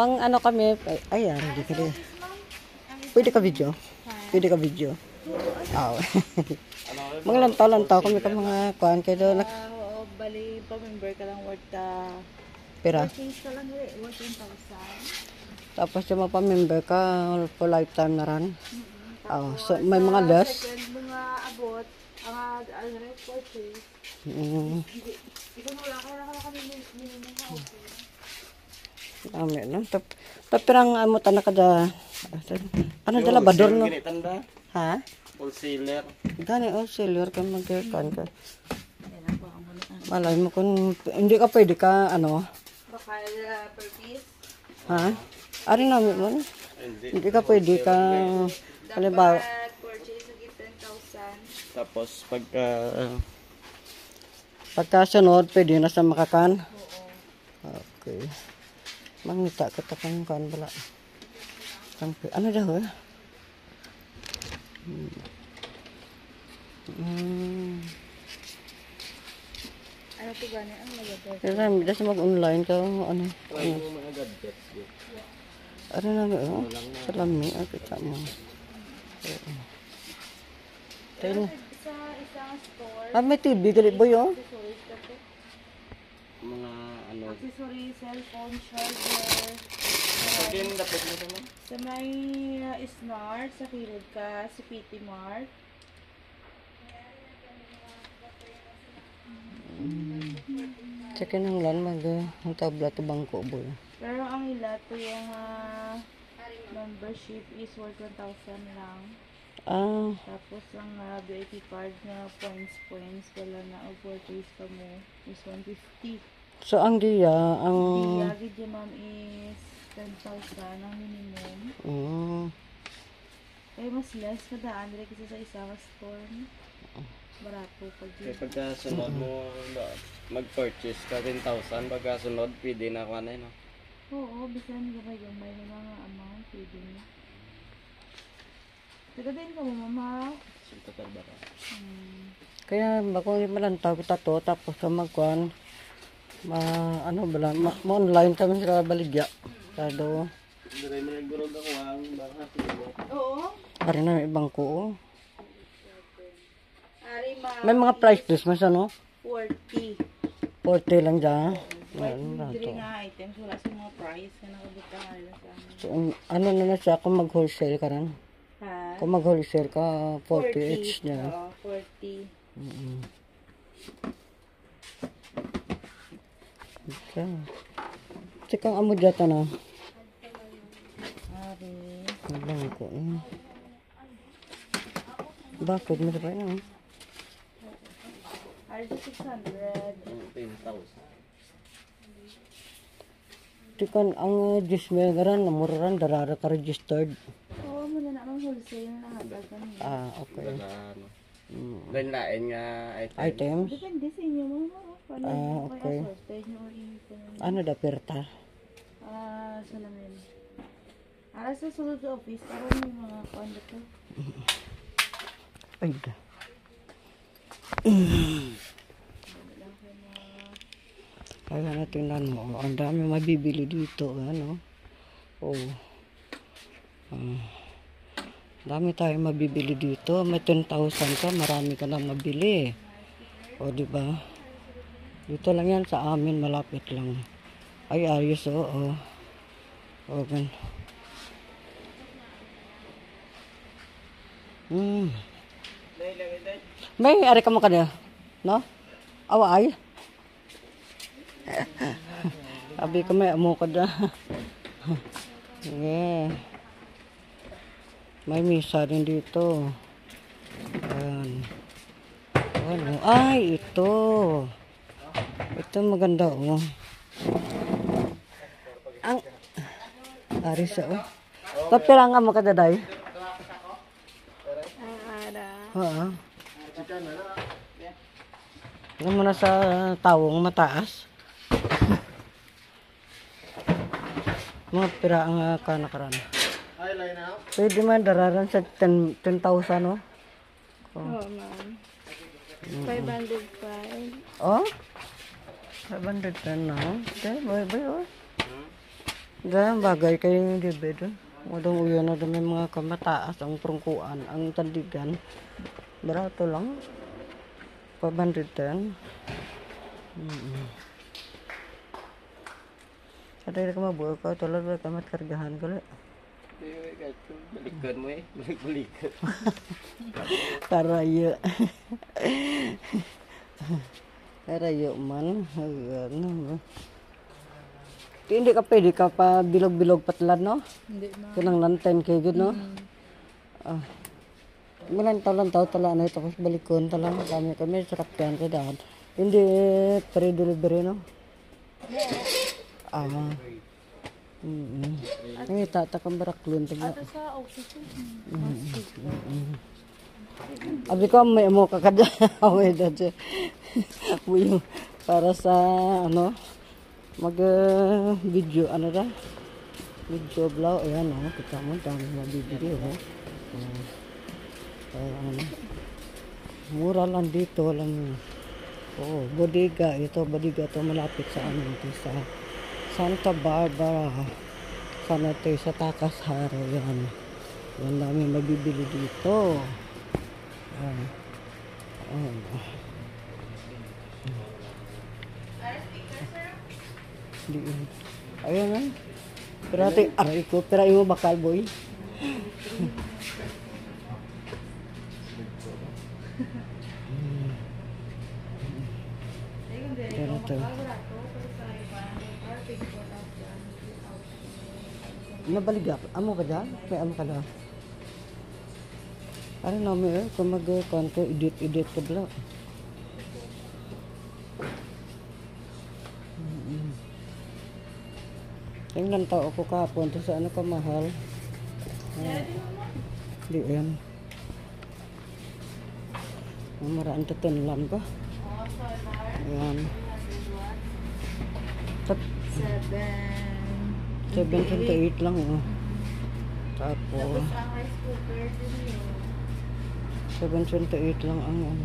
Mang ano kami, ayan, hindi ka rin. Pwede ka video? Pwede ka video? Oo. Mga lantaw-lantaw kami ka mga kuhan kayo doon. Oo, bali, pa-member ka lang worth Pera. 14 ka lang worth 10,000. Tapos yung mapamember ka for lifetime na ran. Oo. So may mga less. Second mga abot, ang ano rin, purchase. Ikaw wala ka kami minimum na okay. Amen. No? Tapirang amo tanak kada. Ano dala bador no? Ha? Wholesaler. Gani wholesaler ka magkuhan ka. Malay mo kung hindi ka pwede ka ano? Baka per piece. Ha? Ari namin mo. Hindi ka pwede ka halimbawa Purchase ng 10,000. Tapos pagkasunod pwede na sa makakan. Okay. Mangita kita kang kan bala. Ano dah eh? Ano to gani ang lagay? Kaya midas mag-online ka ano? mga gadgets. Ano na oh? Salami kita mo. Tayo. Sa isang store, May TV gali boy oh. accessories ka to. Mga ano. Accessories, cellphone, charger. Sabihin dapat mo naman. Sa may Smart, sa Kirod ka, sa PT Mart. Check nang lan mag ang tabla to bangko boy. Pero ang ila to yung membership is worth 1,000 lang. Tapos ang VIP card na points wala na o purchase ka mo is 150. So ang dia ang Diyagid yung ma'am is 10,000 ang minimum. Kaya mas less kadaan rin kasi sa isang store. Barato pag Kaya pagkasunod mo mag-purchase ka 10,000, pagkasunod pwede na ka na no? Oo, bisan gamay-gamay ng mga amount, pwede na. Tagadain ka mo, mama. Sinto ka ba? kaya bako malantaw kita to tapos ka magkuan ano bala ma-online kami sa baligya. Kado. Dire mo nagdurog ako ang baka. Oo. Ari na ibang ko. Ari May mga price list mas ano? 40. 40 lang dyan. Diri nga items, wala sa mga price na nakabutahan nila sa amin. So, ano na siya kung mag-wholesale ka ran? Ha? Kung mag-wholesale ka, 40 each niya. Oo, 40. Okay. Sikang amo dyan na. Ari. Ang ko. Bakit? Mas pa yun. Ari 600. 10,000. Tikan ang Gismel garan namuraran darara ka registered. Oo, muna na ang wholesale na hadagan. Okay. Ano. Lain nga Items. Depende sa inyo mga. Okay. Sorted nyo or ito. Ano da perta? Salamin. Ara sa sulod sa office, para may mga kondo ko. Ay da. Kaya na tingnan mo, ang dami mabibili dito, ano. Dami tayo mabibili dito. May 10,000 ka, marami ka lang mabili. Di ba? Dito lang yan sa amin, malapit lang. Ay, ayos, gan. May ari ka mo kada, no? Away. Sabi ko may amo ka da. Yeah. May misa din dito. Ayan. Ano? Ay, ito. Ito maganda, Ang ari sa, Kapira nga mo kadaday? Oo. Tingnan mo na sa tawong mataas. Mga pira ang kanakaran. Pwede man dararan sa 10,000, no? Oo, ma'am. 505. Oh? 510 na. Okay, boy, Dahil bagay kayo yung dibid. Wadong uyan na may mga kamataas ang prungkuan, ang tandigan. Barato lang. 510. Kada ka mabuo ka, tulad ba ka matkargahan ko lang. Balikan mo eh. Balik-balikan. Karayo. Karayo man. Ano. Hindi ka pwede ka pa bilog-bilog patlan, no? Hindi na. Kunang lanten kayo, good, no? Malantaw-lantaw tala na tapos balikon talang kami sakyan sa daan. Hindi pre-delivery, no? Ay, tatakang baraklon. Ato sa oxygen. Abi ko, may mo kakadya. Away dati. Para sa, ano, mag-video, ano da? Video vlog. Ayan, oh, kita mo, dami mabibili, oh. Mura lang dito lang. Oh, bodega. Ito, bodega to malapit sa amin. Ito sa Santa Barbara. Sana ito sa Takas Haro. Yan. Yan namin mabibili dito. Ayan na. Pero ito, aray ko. Pero mo bakal, boy. Pero ito. Nabaligap. Amo ka dyan? May amo ka dyan? Ano namin kung mag-kanto, edit ka bala. Tingnan tao ko kahapon to sa ano ka mahal. Di yan. Maraan to tinlan ko. Ayan. 728 lang, oh. Tapos ang rice cooker din yun. 728 lang ang ano.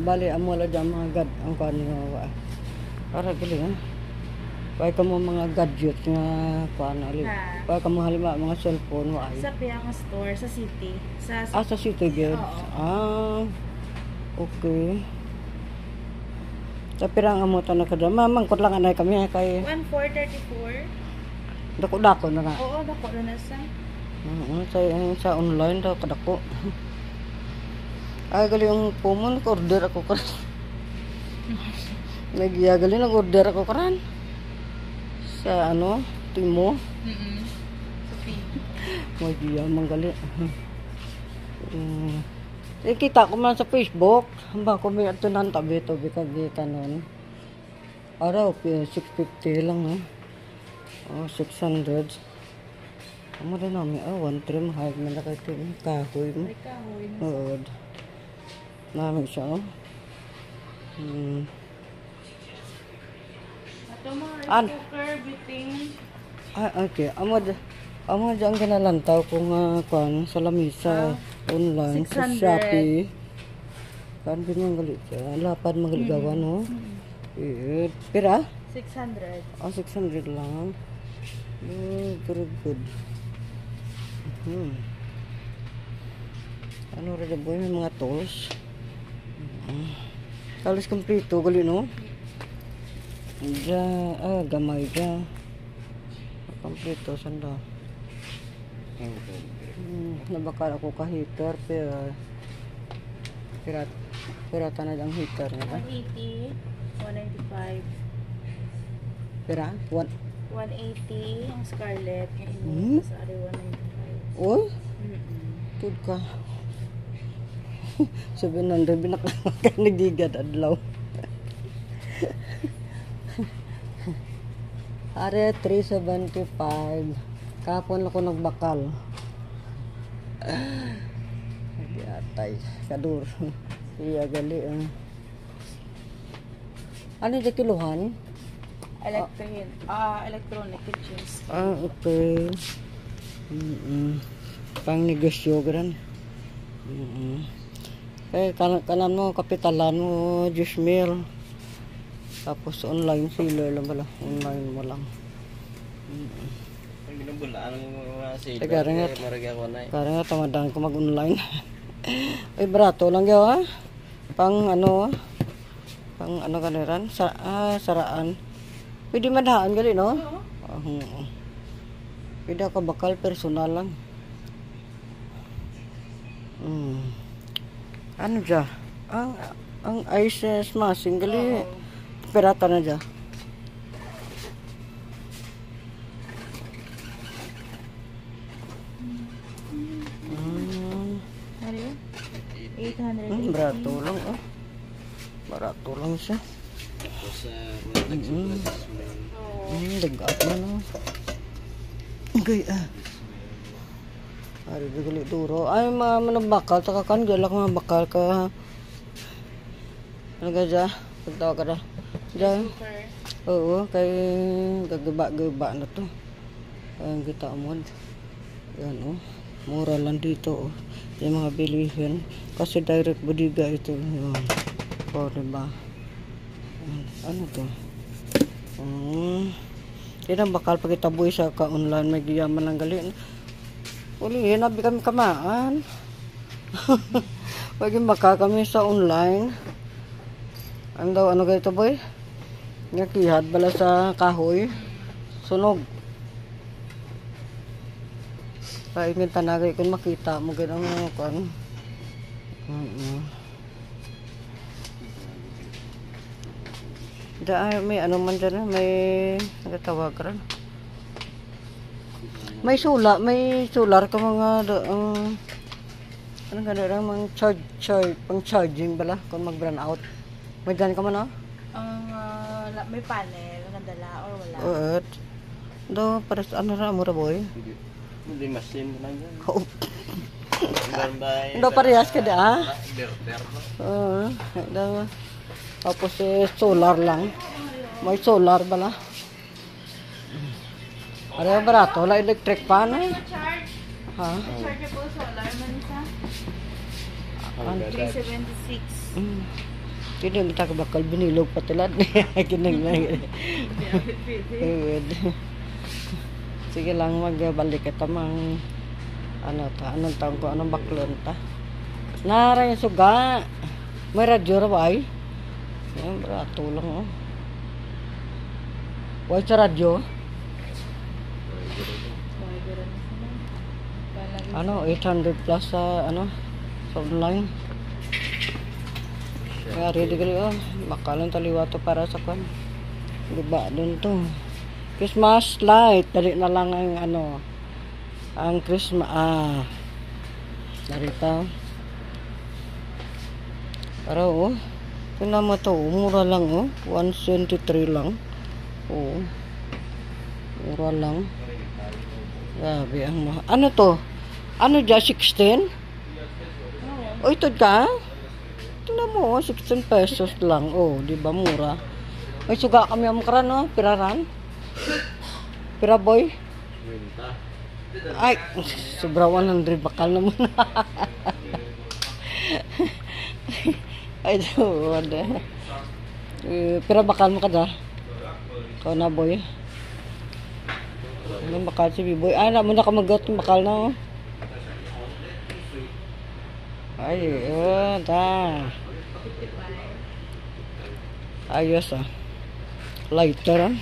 Bali amula dyan mga ang kanyo. Para gali, ha? Kaya ka mo mga gadget nga paano. Kaya ka mo halima mga cellphone. Sa Piang Store, sa City. Sa City Goods. Okay. Sa pirang amuta na kada. Mamangkot lang anay kami kay 1434. Dako-dako na na. Oo, dako na nasa. Sa online daw kadako. Ay gali yung pumon ko order ako karan. Nagyagali nag-order ako karan. Sa ano, Timo. Magyaya manggali. Kita ko man sa Facebook, hamba ko may ato nan tabi-tabi kagita nun. Araw, 650 lang, ha? 600. Amo rin namin, 1 trim, hard man na kayo kahoy mo. May kahoy. Oo. Namin siya, no? Ito mga rice cooker, biting. Okay. Amo dyan kinalantaw kung sa lamisa online, sa 600. Shopee. Kan binyang galit ka. Lapad magaligawan, no? Pira? 600. 600 lang. Very good. Ano rin boy, may mga tools. Talos kompleto, gali, no? Gamay ka. Kompleto, sanda. Nabakal ako ka heater, pero pirata na ang heater. 180, 195. Pira? 180 ang Scarlett. Yung sa ari 195. Uy? Tud ka. 700 binakalakan nagigad adlaw. Are 375. Kapon ako nagbakal. Hindi atay. Kadur. Iya gali. Ano yung kiluhan? Electronic kitchens. Okay. Pang negosyo gran. Kaya kanan mo, kapitalan mo, 10,000. Tapos online seller lang pala. Online mo lang. Ang binubulaan mo mga sila. Teka, ringat. Maragya ko na eh. Kaya nga tamadaan ko mag-online. Ay, barato lang yun ha. Pang ano kaniran. Saraan. Pwede madahaan gali, no? Pwede ako bakal, personal lang. Ano dyan? Ang ice smashing gali. Pirata na dyan. Ano yun? 880. Barato lang, oh. Barato lang siya. Tapos nag-sulat. Dagat na naman. Gaya. Ari gali duro. Ay manabakal sa kakan galak mga bakal ka. Ano ka dyan? Pagtawa ka na. Dyan. Oo, kay gagaba na to. Ayan kita mo. Yan oh. Mura lang dito oh. Yung mga bilihin. Kasi direct bodega ito. Yan. O, diba? Ano to? Yan bakal pag itaboy sa ka-online. May giyaman lang gali. Uli, hinabi kami kamaan. Pag baka kami sa online. Ano daw, ano ganito boy? Nakihad bala sa kahoy. Sunog. Paingin tanagay kung makita mo ganang kan. May ano man dyan, may nagtawag rin. May solar ka mga ano gano'n mga pang charging bala kung mag-burn out. May dyan ka man oh? May panel, nagdala or wala? Oo. Do, pares ano ra, mura boy? Hindi machine lang yan. Oo. Do, parehas ka da? Oo. Tapos solar lang. May solar bala. Ano barato? Wala electric pan eh. Charge? Ha? Chargeable solar man isa? Ang ganda. 376. Hindi mo taka bakal binilog patilad. Kinang lang. Sige lang magbalik kita mang anong taon ko, anong baklon ta. Nara yung suga. May radyo ra ba ay? Yan, barato lang oh. Why sa radyo? Ano, 800 plus sa sa online. Kaya ready gali oh. Bakalan taliwa to para sa kwan. Diba dun to. Christmas light. Dali na lang ang ang Christmas. Narita. Pero oh. Tingnan mo to. Mura lang oh. 173 lang. Oh. Mura lang. Grabe ang mahal. Ano to? Ano dyan? 16? O ito ka? Tingnan mo, 16 pesos lang. Oh, di ba mura? May suga kami ang karan, no? Piraran? Pira boy? Ay, sobra 100 bakal naman. Ay, wala. Pira bakal mo ka da? Ikaw na boy. Ano bakal si B-boy? Ay, naman na ka mag-got ng bakal na, oh. Ay, da. Ayos ah. Lighter ah.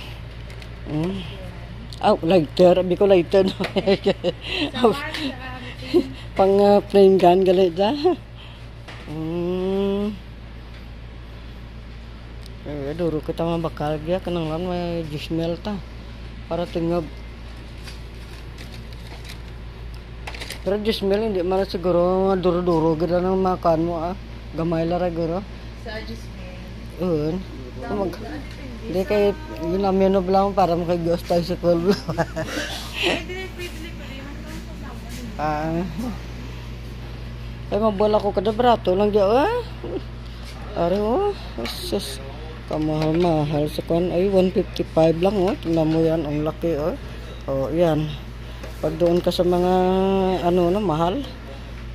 Lighter. Sabi ko lighter. Pang flame gun galit da. Duro kita mabakal dia. Kanang lang may gismel ta. Para tingog. Pero gismel hindi man siguro duro-duro ganda ng makan mo ah. Gamay lara guro. Sa Gismel. Oo. Hindi kayo ginamino lang para makagos tayo sa 12 lang. Ay mabola ko kada brato lang diya ah. Ari oh. Sus. Kamahal-mahal sa kwan ay 155 lang oh. Tingnan mo yan ang laki oh. Oh, yan. Pag doon ka sa mga mahal.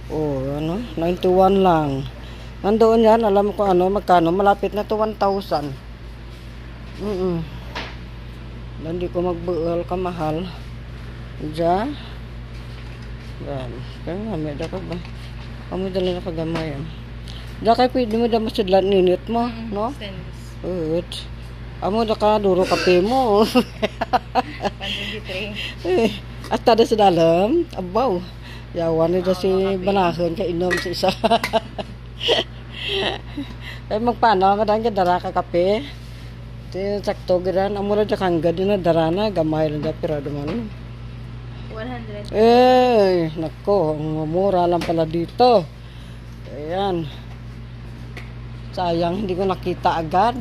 Oh, 91 lang. Nandoon yan, alam ko magkano, malapit na to 1,000. Hindi ko magbuol ka mahal. Diyan. Yan. Kaya nga, may dapat ba? Kami dala na kagamay. Diyan kayo pwede mo daw masidlan ninit mo, no? Stainless. Ut. Amo da ka duro kape mo. 123. At tada sa dalam, abaw. Yawan ni da si banahon ka inom sa isa. Ay magpanaw nga dahil dara ka kape. Ti sakto giran amo ra hangga din na darana gamay lang da pirado man. 100. Nako, mura lang pala dito. Ayan. Sayang hindi ko nakita agad.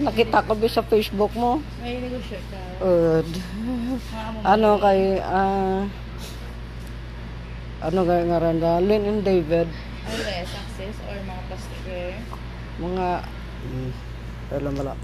Nakita ko ba sa Facebook mo? May negosyo ka. Ano kay ano kay ngaranda Lynn and David. Ano ba, success or mga plastic wear? Mga alam wala.